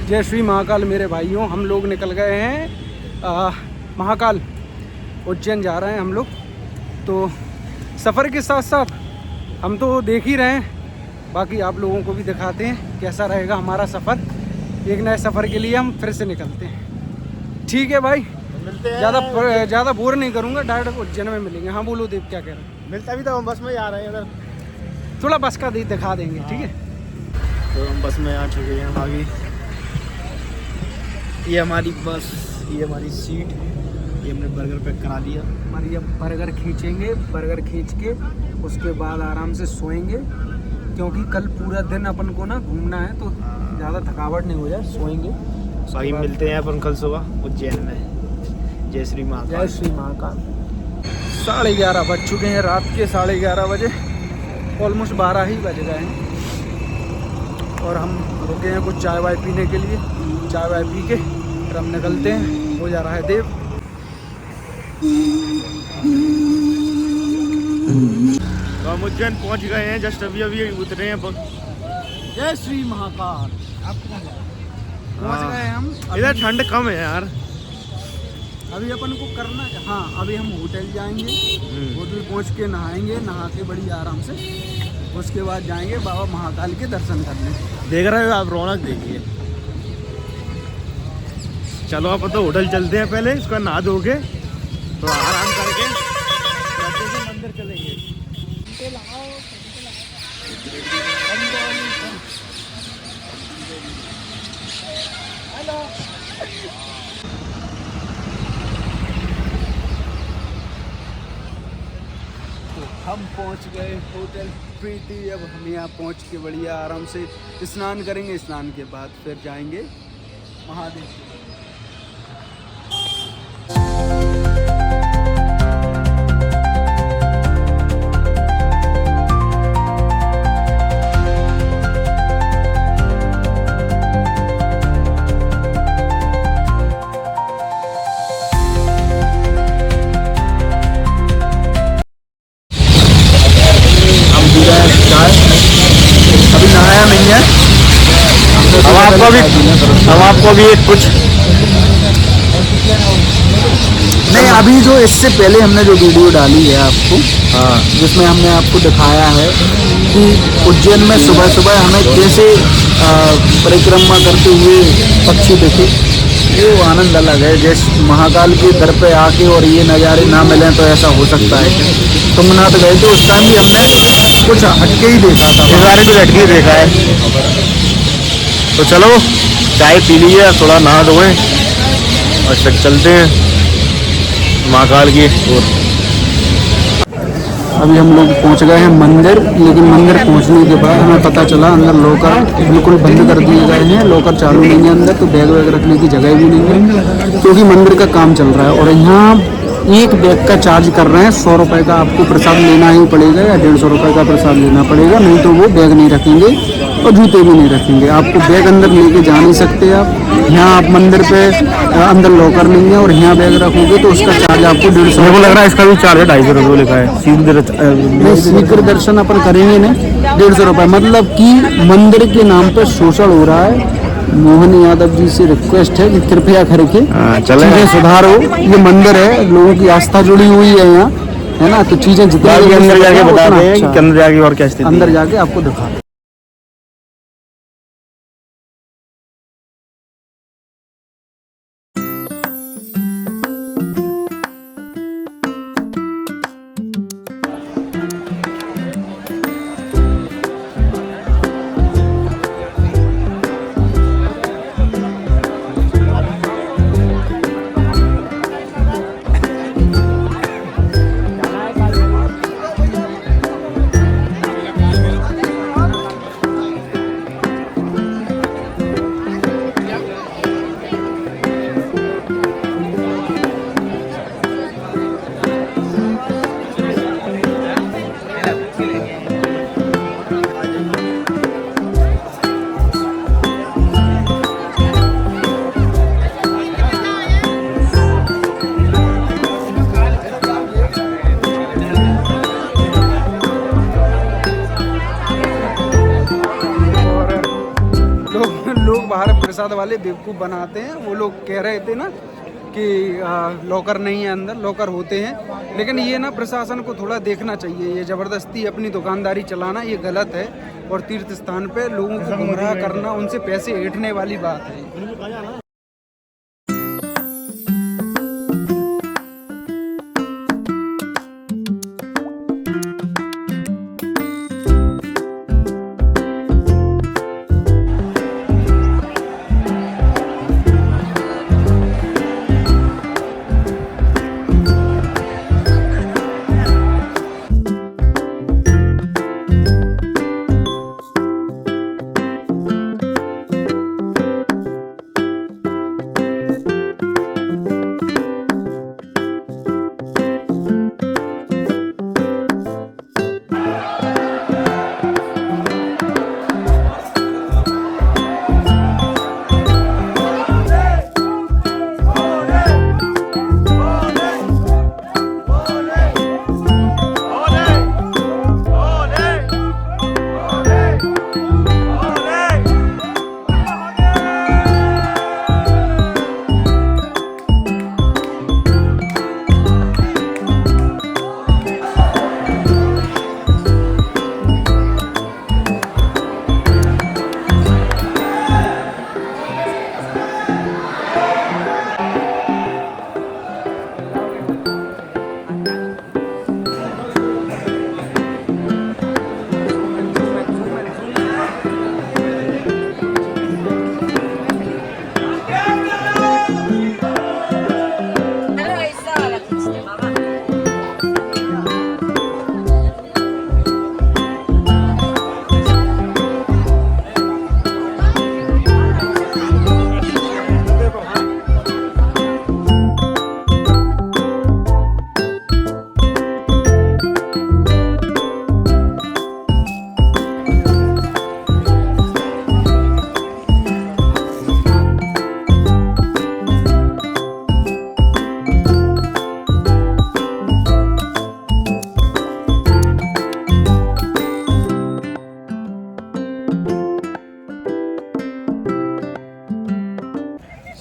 जय श्री महाकाल मेरे भाइयों। हम लोग निकल गए हैं महाकाल, उज्जैन जा रहे हैं हम लोग। तो सफ़र के साथ साथ हम तो देख ही रहे हैं, बाकी आप लोगों को भी दिखाते हैं कैसा रहेगा हमारा सफ़र। एक नए सफ़र के लिए हम फिर से निकलते हैं। ठीक है भाई, ज़्यादा बोर नहीं करूँगा, डायरेक्ट उज्जैन में मिलेंगे। हाँ बोलो देव, क्या कह रहे हैं? मिलता भी तो हम बस में जा रहे हैं उधर, थोड़ा बस का दिखा देंगे। ठीक है, तो हम बस में आ चुके हैं। हम आगे, ये हमारी बस, ये हमारी सीट, ये हमने बर्गर पैक करा दिया। हमारी अब बर्गर खींचेंगे, बर्गर खींच के उसके बाद आराम से सोएंगे, क्योंकि कल पूरा दिन अपन को ना घूमना है, तो ज़्यादा थकावट नहीं हो जाए, सोएंगे। भाई मिलते हैं अपन कल सुबह उज्जैन में। जय श्री महाकाल। जय श्री महाकाल। 11:30 बज चुके हैं, रात के 11:30 बजे, ऑलमोस्ट 12 ही बज गए हैं। और हम रुके हैं कुछ चाय वाय पीने के लिए। चाय वाय पी के फिर हम निकलते हैं। हो जा रहा है देव। तो हम उज्जैन पहुंच गए हैं, जस्ट अभी उतरे हैं। जय श्री महाकाल। पहुंच गए हम। इधर ठंड कम है यार। अभी अपन को करना है, हाँ अभी हम होटल जाएंगे, होटल पहुंच के नहाएंगे, नहा के बड़ी आराम से उसके बाद जाएंगे बाबा महाकाल के दर्शन करने। देख रहे हो आप, रौनक देखिए। चलो आप तो होटल चलते हैं, पहले इसका नहा धो के थोड़ा आराम करके मंदिर चलेंगे। हम पहुंच गए होटल प्रीति। अब हम यहाँ पहुंच के बढ़िया आराम से स्नान करेंगे, स्नान के बाद फिर जाएंगे महादेव। अभी नहाया नहीं है, हम आपको भी कुछ नहीं, अभी जो इससे पहले हमने जो वीडियो डाली है आपको, हाँ, जिसमें हमने आपको दिखाया है कि उज्जैन में सुबह सुबह हमें कैसे परिक्रमा करते हुए पक्षी दिखे, वो आनंद अलग है। जैसे महाकाल के दर पे आके और ये नज़ारे ना मिलें तो ऐसा हो सकता है। तुंगनाथ गए थे, उस टाइम भी हमने कुछ हटके ही देखा था, इस बारे में हटके देखा है। तो चलो चाय पी लीजिए, थोड़ा नहा धोएं और चलते हैं महाकाल की ओर। अभी हम लोग पहुंच गए हैं मंदिर, लेकिन मंदिर पहुंचने के बाद हमें पता चला अंदर लॉकर बिल्कुल बंद कर दिए गए हैं। लॉकर चालू नहीं है अंदर, तो बैग वैग रखने की जगह भी नहीं है, क्योंकि मंदिर का काम चल रहा है। और यहाँ एक बैग का चार्ज कर रहे हैं 100 रुपये का। आपको प्रसाद लेना ही पड़ेगा या 150 रुपये का प्रसाद लेना पड़ेगा, नहीं तो वो बैग नहीं रखेंगे और जूते भी नहीं रखेंगे। आपको बैग अंदर लेके जा नहीं सकते आप। यहाँ आप मंदिर पे अंदर लॉकर नहीं है और यहाँ बैग रखोगे तो उसका चार्ज आपको 150 मेरे को लग रहा है इसका भी चार्ज है 250 रुपये लिखा है। शीघ्र दर्शन अपन करेंगे ना, 150 रुपये। मतलब कि मंदिर के नाम पर शोषण हो रहा है। मोहन यादव जी से रिक्वेस्ट है कि कृपया करके चीजें सुधारो। ये मंदिर है, लोगों की आस्था जुड़ी हुई है यहाँ, है ना, तो चीजें जितनी अंदर जाके बता दें कि अंदर जाके और क्या स्थिति, अंदर जाके आपको दिखा। प्रसाद वाले बेवकूफ़ बनाते हैं। वो लोग कह रहे थे ना कि लॉकर नहीं है, अंदर लॉकर होते हैं, लेकिन ये ना प्रशासन को थोड़ा देखना चाहिए। ये ज़बरदस्ती अपनी दुकानदारी चलाना ये गलत है, और तीर्थ स्थान पे लोगों को गुमराह करना, उनसे पैसे ऐंठने वाली बात है।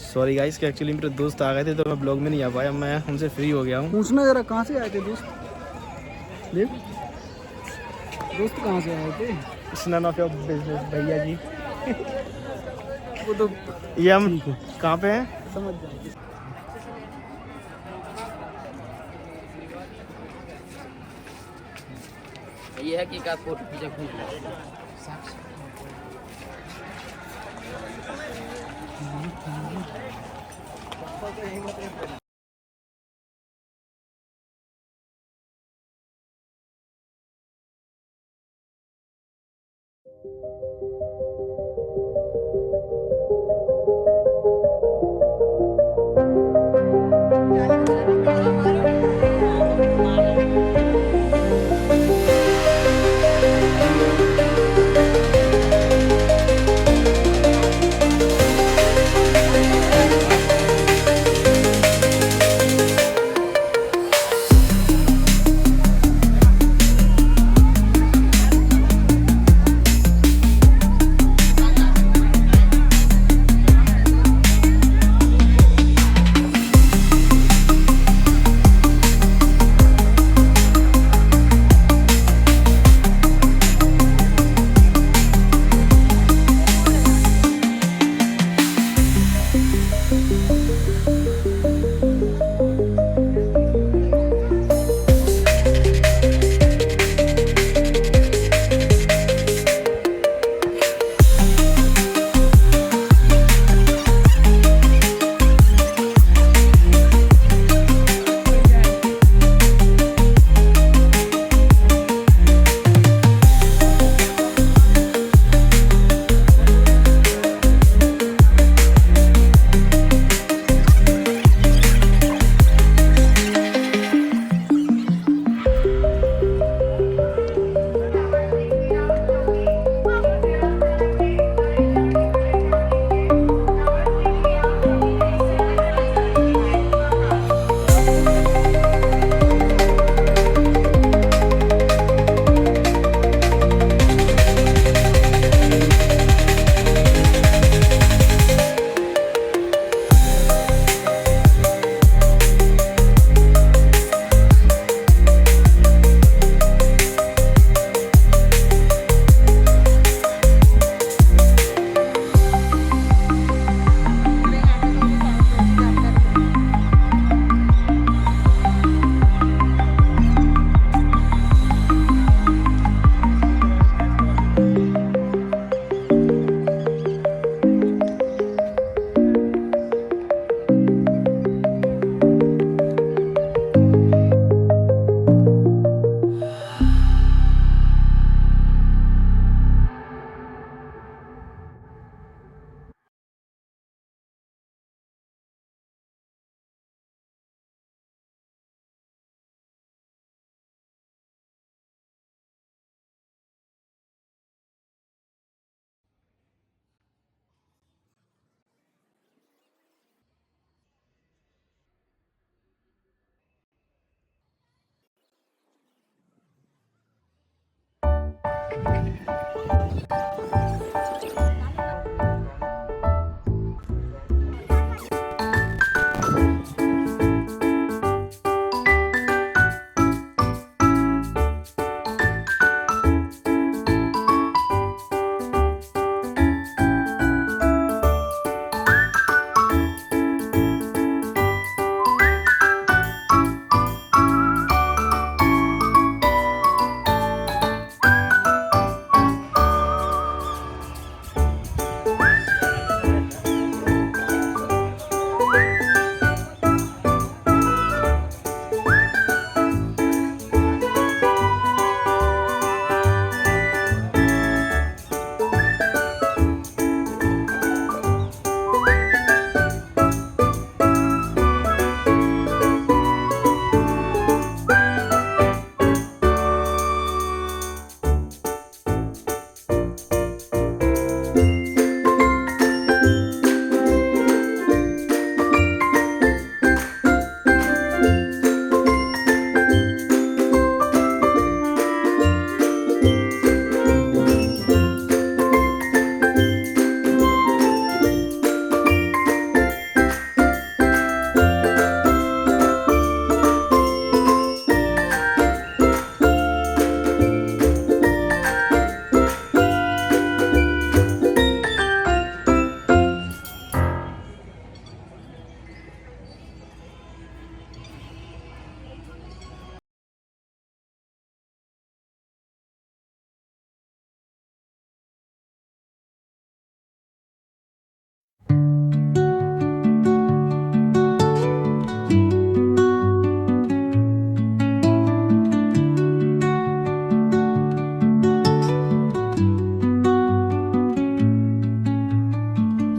सॉरी गाइस कि एक्चुअली मेरे दोस्त आ गए थे तो मैं ब्लॉग में नहीं आ पाया, मैं उनसे फ्री हो गया हूँ। पूछना जरा कहाँ से आए थे दोस्त? देख दोस्त कहाँ से आए थे? It's none of your business भैया जी। वो तो ये हम कहाँ पे हैं? समझ जाओ। ये है कि का फोटो खींचा खींच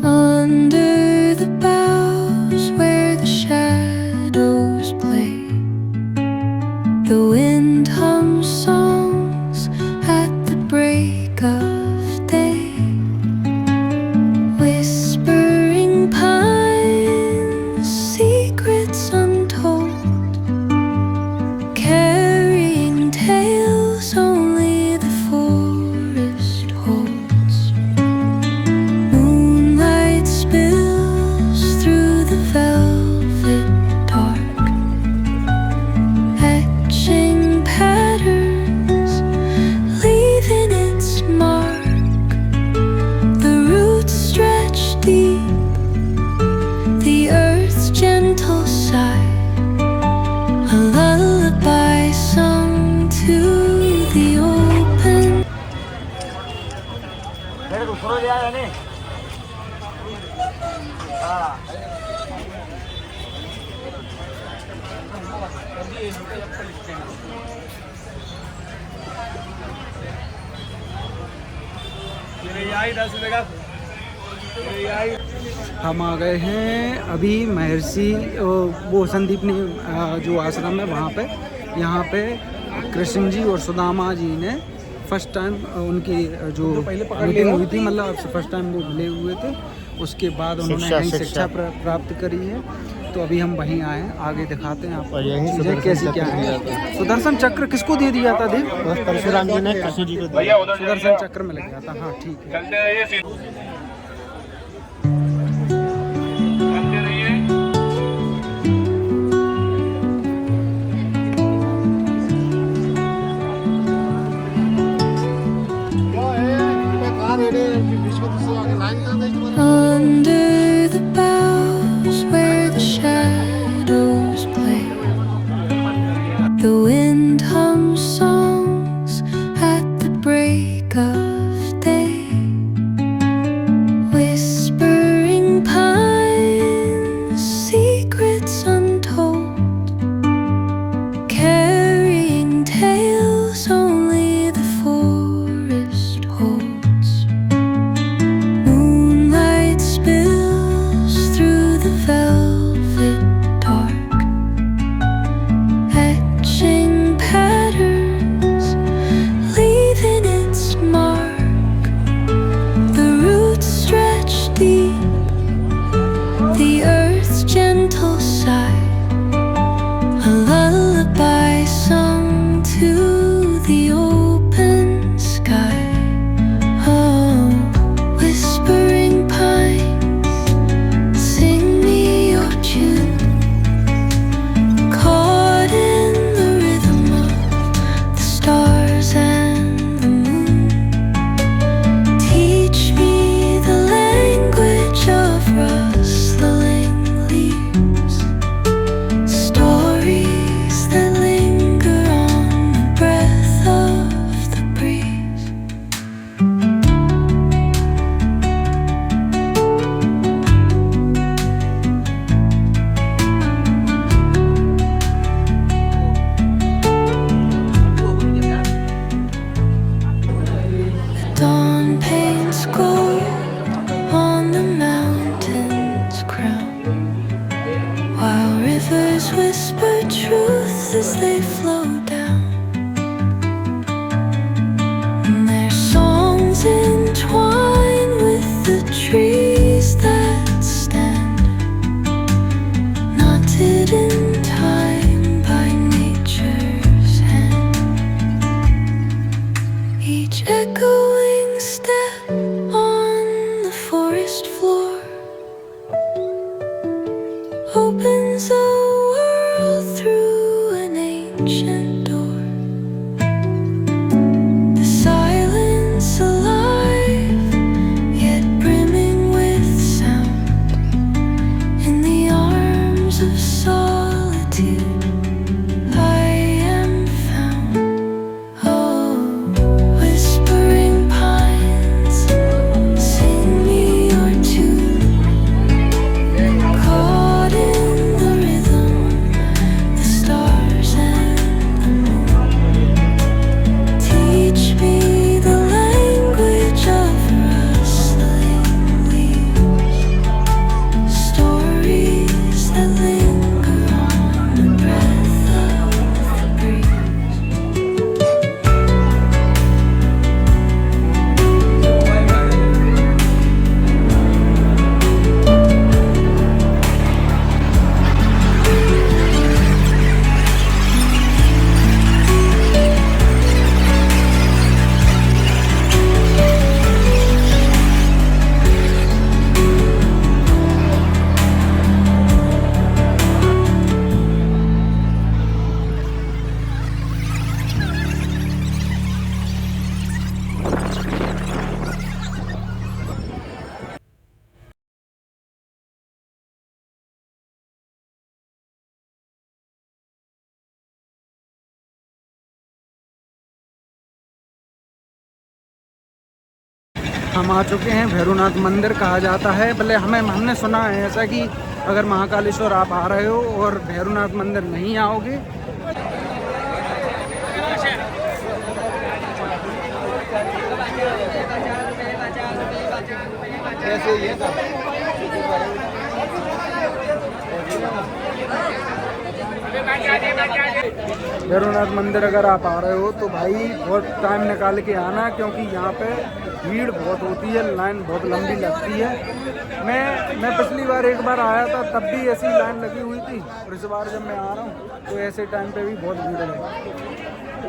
Under the boughs where the shadows play, the wind hums songs at the break of day. Whispering pines, secrets untold, carrying tales only the forest holds. Moonlight spills through the velvet dark, etching patterns, leaving its mark. The roots stretch deep, the earth's gentle sigh, a lullaby sung to the open. हम आ गए हैं अभी महर्षि वो संदीप ने जो आश्रम है वहाँ पे। यहाँ पे कृष्ण जी और सुदामा जी ने फर्स्ट टाइम उनकी जो मीटिंग हुई थी, मतलब फर्स्ट टाइम वो मिले हुए थे। उसके बाद उन्होंने कहीं शिक्षा प्राप्त करी है। तो अभी हम वहीं आए हैं, आगे दिखाते हैं आपको चीज़ें कैसी क्या है। सुदर्शन चक्र किसको दे दिया था देव? परशुराम जी ने कृष्ण जी को दिया। सुदर्शन चक्र में लग गया था। हाँ ठीक है। Under the boughs where the shadows play, the wind hums songs at the break of day. whisper truths as they flow down. And their songs entwine with the trees that stand, knotted in time by nature's hand. Each echoing step on the forest floor opens a world through an ancient door. The silence alive, yet brimming with sound. In the arms of solitude, I am found. Oh, whispering pines, sing me your tune. Caught in the rhythm, the stars and the moon. Teach me the language of rustling leaves, stories that linger on the breath of the breeze. हम आ चुके हैं भैरवनाथ मंदिर कहा जाता है। भले हमने सुना है ऐसा कि अगर महाकालेश्वर आप आ रहे हो और भैरवनाथ मंदिर नहीं आओगे ऐसे ही भैरवनाथ मंदिर अगर आप आ रहे हो तो भाई बहुत टाइम निकाल के आना, क्योंकि यहाँ पे भीड़ बहुत होती है, लाइन बहुत लंबी लगती है। मैं पिछली बार एक बार आया था तब भी ऐसी लाइन लगी हुई थी, और इस बार जब मैं आ रहा हूँ तो ऐसे टाइम पे भी बहुत भीड़ है।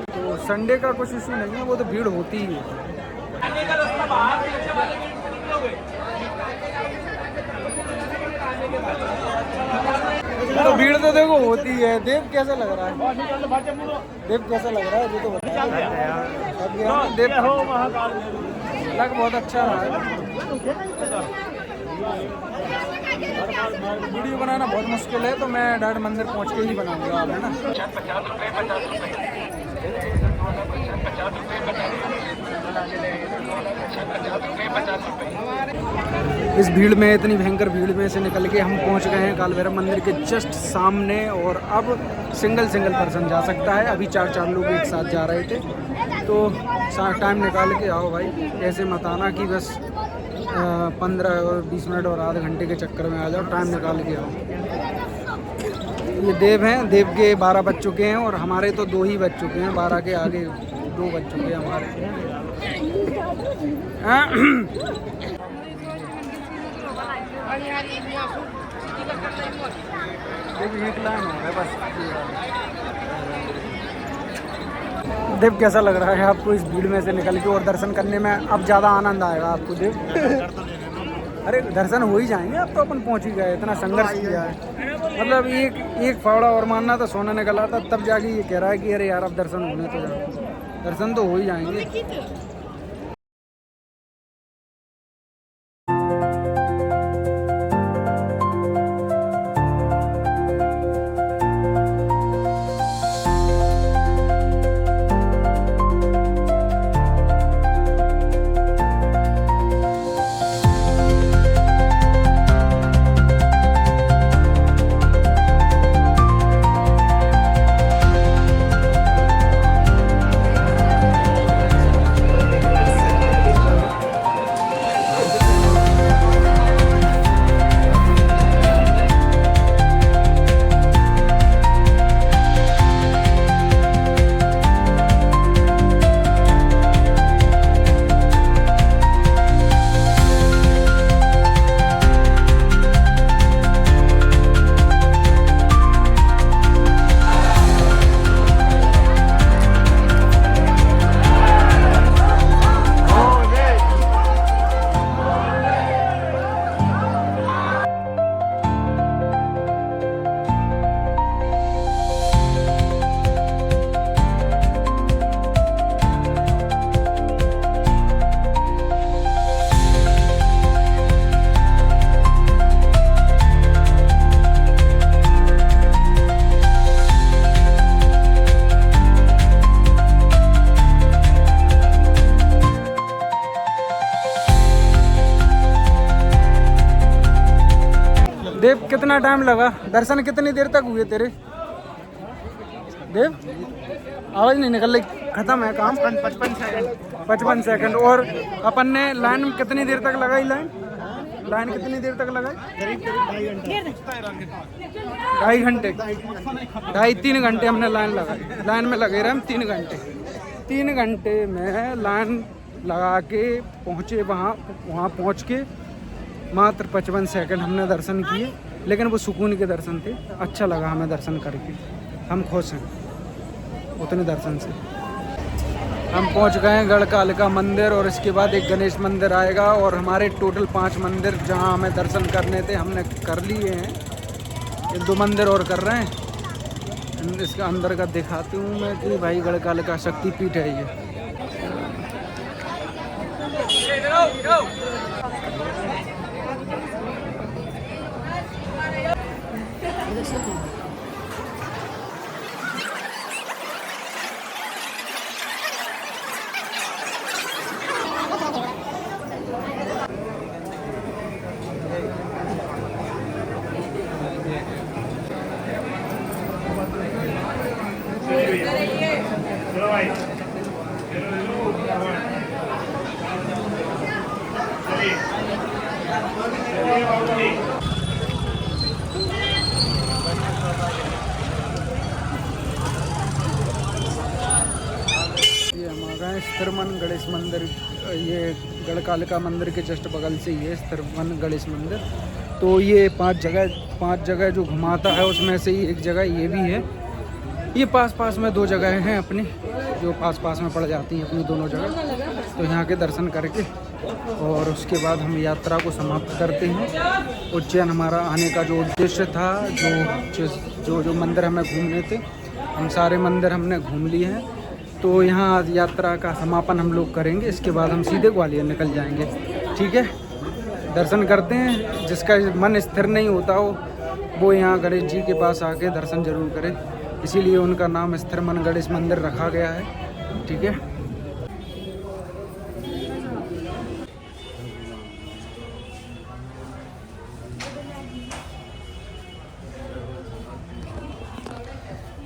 तो संडे का कुछ इशू नहीं है, वो तो भीड़ होती ही है। तो भीड़ तो देखो होती है। देव कैसा लग रहा है? देव कैसा लग रहा है जो तो बताया। देव लग बहुत अच्छा रहा है। वीडियो बनाना बहुत मुश्किल है, तो मैं डायरेक्ट मंदिर पहुंच के ही बनाऊंगा, है ना। इस भीड़ में, इतनी भयंकर भीड़ में से निकल के हम पहुंच गए हैं काल भैरव मंदिर के जस्ट सामने, और अब सिंगल पर्सन जा सकता है। अभी 4 लोग एक साथ जा रहे थे, तो टाइम निकाल के आओ भाई। ऐसे मत आना कि बस 15 और 20 मिनट और आधे घंटे के चक्कर में आ जाओ, टाइम निकाल के आओ। ये देव हैं, देव के 12 बज चुके हैं और हमारे तो 2 ही बज चुके हैं। 12 के आगे 2 बज चुके हैं हमारे। एक लाइन है बस। देव कैसा लग रहा है आपको इस भीड़ में से निकल के और दर्शन करने में? अब ज़्यादा आनंद आएगा आपको देव। अरे दर्शन हो ही जाएंगे, अब तो अपन पहुंच ही गए, इतना संघर्ष किया है। मतलब एक फावड़ा और मानना था, सोना निकला था, तब जाके ये कह रहा है कि अरे यार अब दर्शन होने तो जाए। दर्शन तो हो ही जाएंगे। देव कितना टाइम लगा? दर्शन कितनी देर तक हुए तेरे? देव आवाज नहीं निकल रही। खत्म है काम? 55 सेकंड। और अपन ने लाइन में कितनी देर तक लगाई? लाइन कितनी देर तक लगाई? 2.5 घंटे, 2.5-3 घंटे हमने लाइन लगाई। लाइन में लगे रहे हम 3 घंटे। 3 घंटे में लाइन लगा के पहुँचे वहाँ पहुँच के मात्र 55 सेकंड हमने दर्शन किए, लेकिन वो सुकून के दर्शन थे। अच्छा लगा हमें दर्शन करके, हम खुश हैं उतने दर्शन से। हम पहुंच गए हैं गढ़कालिका मंदिर और इसके बाद एक गणेश मंदिर आएगा और हमारे टोटल 5 मंदिर जहां हमें दर्शन करने थे हमने कर लिए हैं। ये 2 मंदिर और कर रहे हैं। इसका अंदर का दिखाती हूँ मैं कि भाई गढ़कालिका शक्तिपीठ है ये। स्थिरमन गणेश मंदिर, ये गढ़कालिका मंदिर के जस्ट बगल से ही है स्थिरमन गणेश मंदिर। तो ये 5 जगह जो घुमाता है उसमें से ही एक जगह ये भी है। ये पास में 2 जगह हैं अपनी जो पास में पड़ जाती हैं अपनी दोनों जगह। तो यहाँ के दर्शन करके और उसके बाद हम यात्रा को समाप्त करते हैं। उज्जैन हमारा आने का जो उद्देश्य था, जो मंदिर हमें घूमने थे, हम सारे मंदिर हमने घूम लिए हैं। तो यहाँ यात्रा का समापन हम लोग करेंगे। इसके बाद हम सीधे ग्वालियर निकल जाएंगे। ठीक है, दर्शन करते हैं। जिसका मन स्थिर नहीं होता हो वो यहाँ गणेश जी के पास आके दर्शन जरूर करे, इसीलिए उनका नाम स्थिरमन गणेश मंदिर रखा गया है। ठीक है,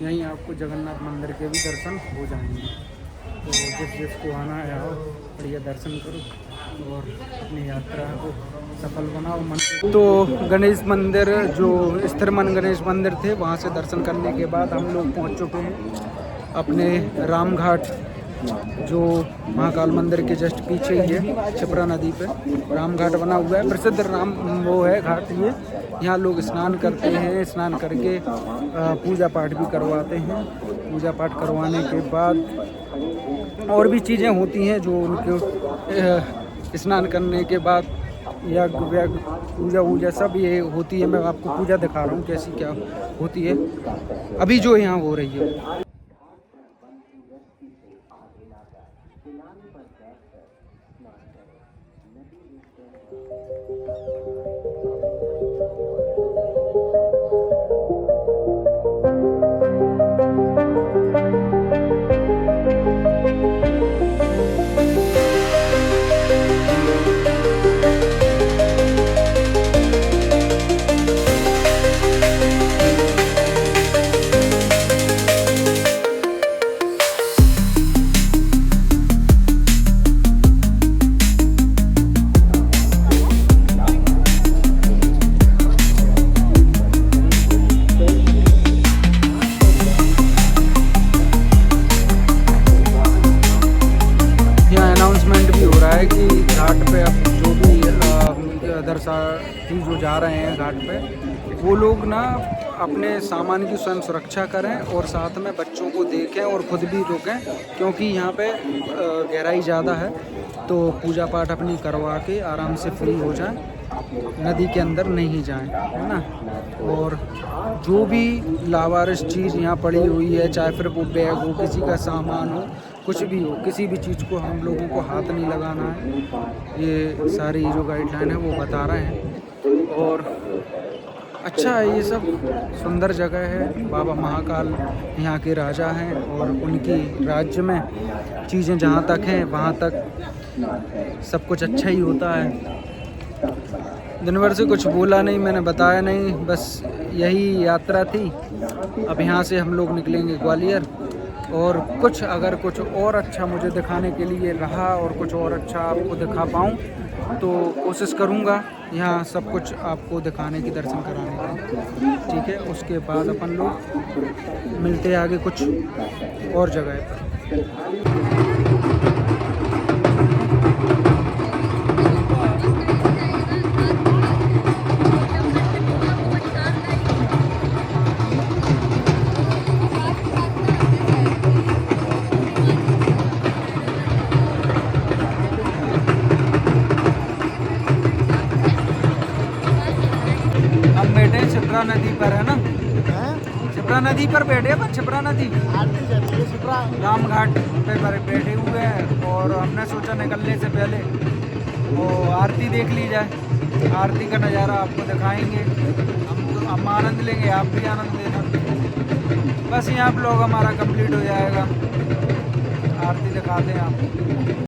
यहीं आपको जगन्नाथ मंदिर के भी दर्शन हो जाएंगे। तो जिसको आना है आओ, बढ़िया दर्शन करो और अपनी यात्रा को सफल बनाओ। तो गणेश मंदिर जो स्थिरमन गणेश मंदिर थे वहाँ से दर्शन करने के बाद हम लोग पहुँच चुके हैं अपने राम घाट, जो महाकाल मंदिर के जस्ट पीछे ही है। क्षिप्रा नदी पे राम घाट बना हुआ है, प्रसिद्ध राम वो है घाट ये। यहाँ लोग स्नान करते हैं, स्नान करके पूजा पाठ भी करवाते हैं। पूजा पाठ करवाने के बाद और भी चीज़ें होती हैं जो उनके स्नान करने के बाद यज्ञ पूजा सब ये होती है। मैं आपको पूजा दिखा रहा हूँ कैसी क्या होती है अभी जो यहाँ हो रही है। दर्शनार्थी जो जा रहे हैं घाट पे, वो लोग ना अपने सामान की स्वयं सुरक्षा करें और साथ में बच्चों को देखें और खुद भी रोकें, क्योंकि यहाँ पे गहराई ज़्यादा है। तो पूजा पाठ अपनी करवा के आराम से फ्री हो जाएं, नदी के अंदर नहीं जाएं, है ना। और जो भी लावारिस चीज़ यहाँ पड़ी हुई है, चाहे फिर वो बैग हो, किसी का सामान हो, कुछ भी हो, किसी भी चीज़ को हम लोगों को हाथ नहीं लगाना है। ये सारी जो गाइडलाइन है वो बता रहे हैं। और अच्छा है, ये सब सुंदर जगह है। बाबा महाकाल यहाँ के राजा हैं और उनकी राज्य में चीज़ें जहाँ तक हैं वहाँ तक सब कुछ अच्छा ही होता है। दिन भर से कुछ बोला नहीं, मैंने बताया नहीं, बस यही यात्रा थी। अब यहाँ से हम लोग निकलेंगे ग्वालियर, और कुछ अगर कुछ और अच्छा मुझे दिखाने के लिए रहा और कुछ और अच्छा आपको दिखा पाऊँ तो कोशिश करूँगा यहाँ सब कुछ आपको दिखाने की, दर्शन कराने का। ठीक है, उसके बाद अपन लोग मिलते हैं आगे कुछ और जगह पर। हम बैठे हैं छिपरा नदी पर, है ना? छिपरा नदी पर बैठे हैं, छिपरा नदी राम घाट पे बैठे हुए हैं, और हमने सोचा निकलने से पहले वो आरती देख ली जाए। आरती का नज़ारा आपको दिखाएंगे, हम आनंद लेंगे, आप भी आनंद लेना। बस यहाँ ब्लॉग हमारा कंप्लीट हो जाएगा। आरती दिखाते हैं आपको।